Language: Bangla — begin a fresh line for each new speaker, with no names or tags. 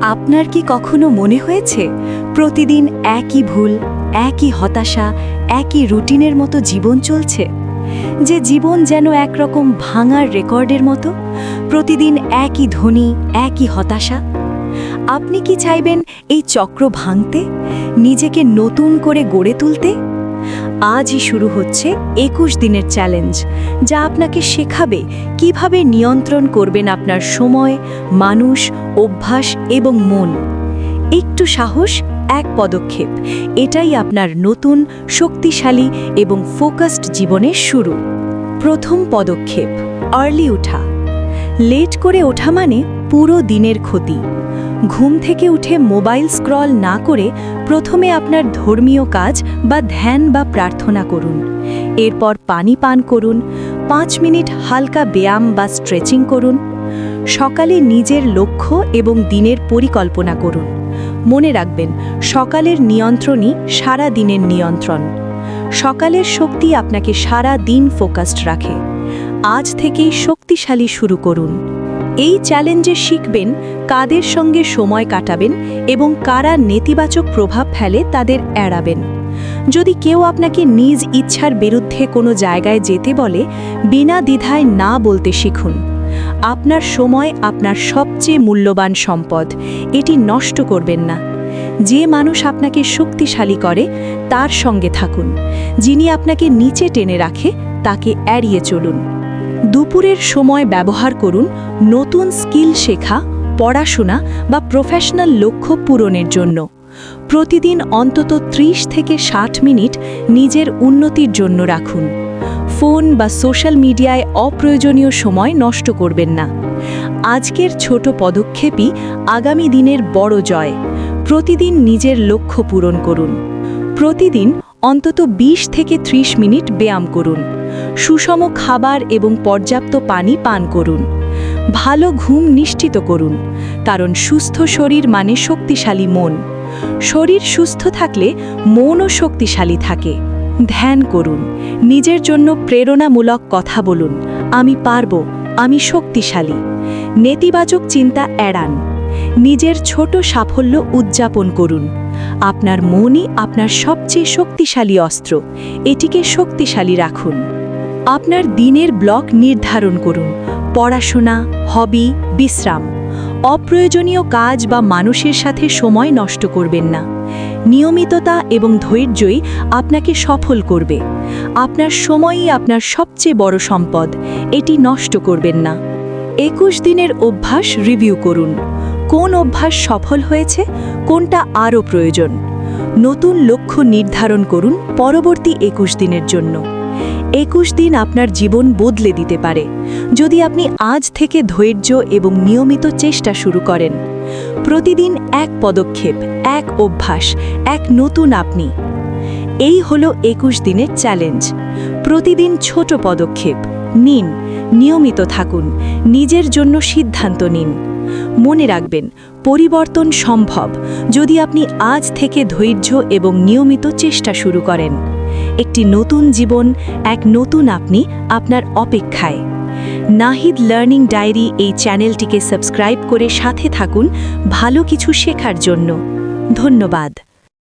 আপনার কি কখনো মনে হয়েছে প্রতিদিন একই ভুল, একই হতাশা, একই রুটিনের মতো জীবন চলছে? যে জীবন যেন একরকম ভাঙার রেকর্ডের মতো, প্রতিদিন একই ধ্বনি, একই হতাশা। আপনি কি চাইবেন এই চক্র ভাঙতে, নিজেকে নতুন করে গড়ে তুলতে? আজই শুরু হচ্ছে 21 দিনের চ্যালেঞ্জ, যা আপনাকে শেখাবে কিভাবে নিয়ন্ত্রণ করবেন আপনার সময়, মানুষ, অভ্যাস এবং মন। একটু সাহস, এক পদক্ষেপ, এটাই আপনার নতুন, শক্তিশালী এবং ফোকাসড জীবনের শুরু। প্রথম পদক্ষেপ, আর্লি ওঠা। লেট করে ওঠা মানে পুরো দিনের ক্ষতি। ঘুম থেকে উঠে মোবাইল স্ক্রল না করে প্রথমে আপনার ধর্মীয় কাজ বা ধ্যান বা প্রার্থনা করুন। এরপর পানি পান করুন, 5 মিনিট হালকা ব্যায়াম বা স্ট্রেচিং করুন। সকালে নিজের লক্ষ্য এবং দিনের পরিকল্পনা করুন। মনে রাখবেন, সকালের নিয়ন্ত্রণই সারা দিনের নিয়ন্ত্রণ। সকালের শক্তি আপনাকে সারা দিন ফোকাসড রাখে। আজ থেকেই শক্তিশালী শুরু করুন। এই চ্যালেঞ্জে শিখবেন কাদের সঙ্গে সময় কাটাবেন এবং কারা নেতিবাচক প্রভাব ফেলে তাদের এড়াবেন। যদি কেউ আপনাকে নিজ ইচ্ছার বিরুদ্ধে কোনো জায়গায় যেতে বলে, বিনা দ্বিধায় না বলতে শিখুন। আপনার সময় আপনার সবচেয়ে মূল্যবান সম্পদ, এটি নষ্ট করবেন না। যে মানুষ আপনাকে শক্তিশালী করে তার সঙ্গে থাকুন, যিনি আপনাকে নিচে টেনে রাখে তাকে এড়িয়ে চলুন। দুপুরের সময় ব্যবহার করুন নতুন স্কিল শেখা, পড়াশোনা বা প্রফেশনাল লক্ষ্য পূরণের জন্য। প্রতিদিন অন্তত 30 থেকে 60 মিনিট নিজের উন্নতির জন্য রাখুন। ফোন বা সোশ্যাল মিডিয়ায় অপ্রয়োজনীয় সময় নষ্ট করবেন না। আজকের ছোট পদক্ষেপই আগামী দিনের বড় জয়। প্রতিদিন নিজের লক্ষ্য পূরণ করুন। প্রতিদিন অন্তত 20 থেকে 30 মিনিট ব্যায়াম করুন। সুষম খাবার এবং পর্যাপ্ত পানি পান করুন। ভালো ঘুম নিশ্চিত করুন, কারণ সুস্থ শরীর মানে শক্তিশালী মন। শরীর সুস্থ থাকলে মনও শক্তিশালী থাকে। ধ্যান করুন, নিজের জন্য প্রেরণামূলক কথা বলুন, আমি পারব, আমি শক্তিশালী। নেতিবাচক চিন্তা এড়ান। নিজের ছোট সাফল্য উদযাপন করুন। আপনার মনই আপনার সবচেয়ে শক্তিশালী অস্ত্র, এটিকে শক্তিশালী রাখুন। আপনার দিনের ব্লক নির্ধারণ করুন। পড়াশোনা, হবি, বিশ্রাম। অপ্রয়োজনীয় কাজ বা মানুষের সাথে সময় নষ্ট করবেন না। নিয়মিততা এবং ধৈর্যই আপনাকে সফল করবে। আপনার সময়ই আপনার সবচেয়ে বড় সম্পদ, এটি নষ্ট করবেন না। 21 দিনের অভ্যাস রিভিউ করুন। কোন অভ্যাস সফল হয়েছে, কোনটা আরও প্রয়োজন। নতুন লক্ষ্য নির্ধারণ করুন পরবর্তী 21 দিনের জন্য। 21 দিন আপনার জীবন বদলে দিতে পারে, যদি আপনি আজ থেকে ধৈর্য এবং নিয়মিত চেষ্টা শুরু করেন। প্রতিদিন এক পদক্ষেপ, এক অভ্যাস, এক নতুন আপনি। এই হলো 21 দিনের চ্যালেঞ্জ। প্রতিদিন ছোট পদক্ষেপ নিন, নিয়মিত থাকুন, নিজের জন্য সিদ্ধান্ত নিন। মনে রাখবেন, পরিবর্তন সম্ভব যদি আপনি আজ থেকে ধৈর্য এবং নিয়মিত চেষ্টা শুরু করেন। একটি নতুন জীবন, এক নতুন আপনি আপনার অপেক্ষায়। নাহিদ লার্নিং ডায়েরি এই চ্যানেলটিকে সাবস্ক্রাইব করে সাথে থাকুন ভালো কিছু শেখার জন্য। ধন্যবাদ।